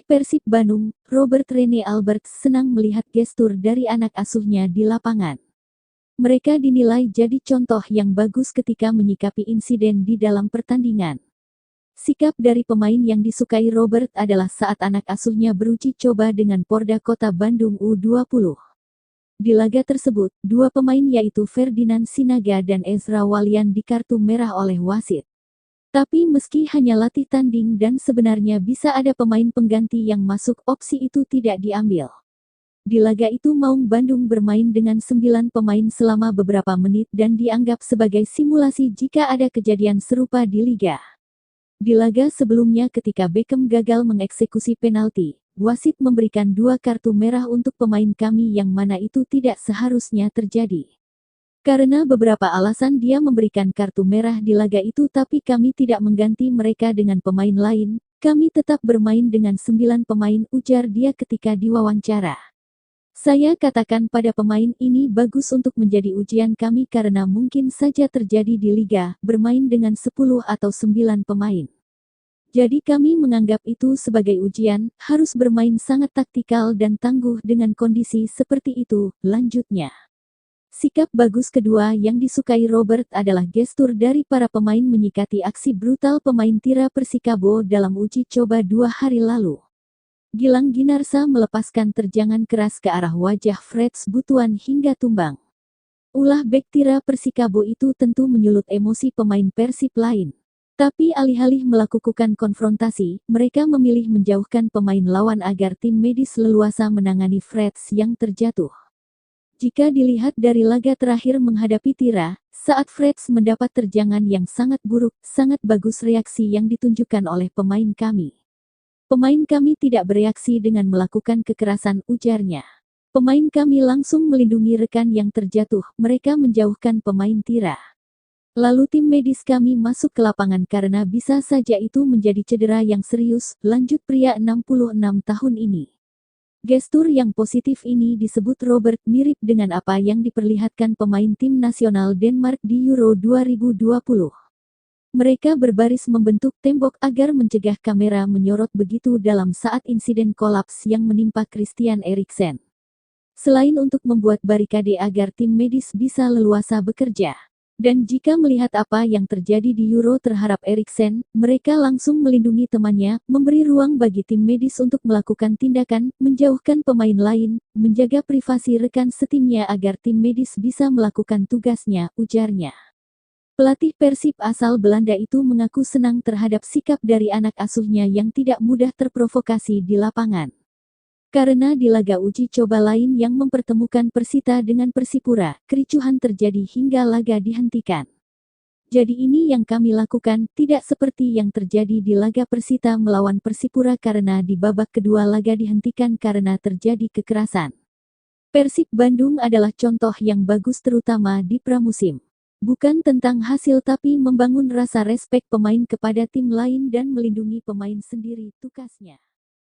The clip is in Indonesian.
Persib Bandung, Robert Rene Alberts senang melihat gestur dari anak asuhnya di lapangan. Mereka dinilai jadi contoh yang bagus ketika menyikapi insiden di dalam pertandingan. Sikap dari pemain yang disukai Robert adalah saat anak asuhnya beruji coba dengan Porda Kota Bandung U20. Di laga tersebut, dua pemain yaitu Ferdinand Sinaga dan Ezra Walian dikartu merah oleh wasit. Tapi meski hanya latih tanding dan sebenarnya bisa ada pemain pengganti yang masuk, opsi itu tidak diambil. Di laga itu Maung Bandung bermain dengan 9 pemain selama beberapa menit dan dianggap sebagai simulasi jika ada kejadian serupa di liga. Di laga sebelumnya ketika Beckham gagal mengeksekusi penalti, wasit memberikan 2 kartu merah untuk pemain kami yang mana itu tidak seharusnya terjadi. Karena beberapa alasan dia memberikan kartu merah di laga itu tapi kami tidak mengganti mereka dengan pemain lain, kami tetap bermain dengan 9 pemain, ujar dia ketika diwawancara. Saya katakan pada pemain ini bagus untuk menjadi ujian kami karena mungkin saja terjadi di liga, bermain dengan 10 atau 9 pemain. Jadi kami menganggap itu sebagai ujian, harus bermain sangat taktikal dan tangguh dengan kondisi seperti itu, lanjutnya. Sikap bagus kedua yang disukai Robert adalah gestur dari para pemain menyikapi aksi brutal pemain Tira Persikabo dalam uji coba 2 hari lalu. Gilang Ginarsa melepaskan terjangan keras ke arah wajah Freds Butuan hingga tumbang. Ulah bek Tira Persikabo itu tentu menyulut emosi pemain Persib lain. Tapi alih-alih melakukan konfrontasi, mereka memilih menjauhkan pemain lawan agar tim medis leluasa menangani Freds yang terjatuh. Jika dilihat dari laga terakhir menghadapi Tira, saat Freds mendapat terjangan yang sangat buruk, sangat bagus reaksi yang ditunjukkan oleh pemain kami. Pemain kami tidak bereaksi dengan melakukan kekerasan, ujarnya. Pemain kami langsung melindungi rekan yang terjatuh, mereka menjauhkan pemain Tira. Lalu tim medis kami masuk ke lapangan karena bisa saja itu menjadi cedera yang serius, lanjut pria 66 tahun ini. Gestur yang positif ini disebut Robert mirip dengan apa yang diperlihatkan pemain tim nasional Denmark di Euro 2020. Mereka berbaris membentuk tembok agar mencegah kamera menyorot begitu dalam saat insiden kolaps yang menimpa Christian Eriksen. Selain untuk membuat barikade agar tim medis bisa leluasa bekerja. Dan jika melihat apa yang terjadi di Euro terhadap Eriksen, mereka langsung melindungi temannya, memberi ruang bagi tim medis untuk melakukan tindakan, menjauhkan pemain lain, menjaga privasi rekan setimnya agar tim medis bisa melakukan tugasnya, ujarnya. Pelatih Persib asal Belanda itu mengaku senang terhadap sikap dari anak asuhnya yang tidak mudah terprovokasi di lapangan. Karena di laga uji coba lain yang mempertemukan Persita dengan Persipura, kericuhan terjadi hingga laga dihentikan. Jadi ini yang kami lakukan, tidak seperti yang terjadi di laga Persita melawan Persipura karena di babak kedua laga dihentikan karena terjadi kekerasan. Persib Bandung adalah contoh yang bagus terutama di pramusim. Bukan tentang hasil tapi membangun rasa respek pemain kepada tim lain dan melindungi pemain sendiri, tukasnya.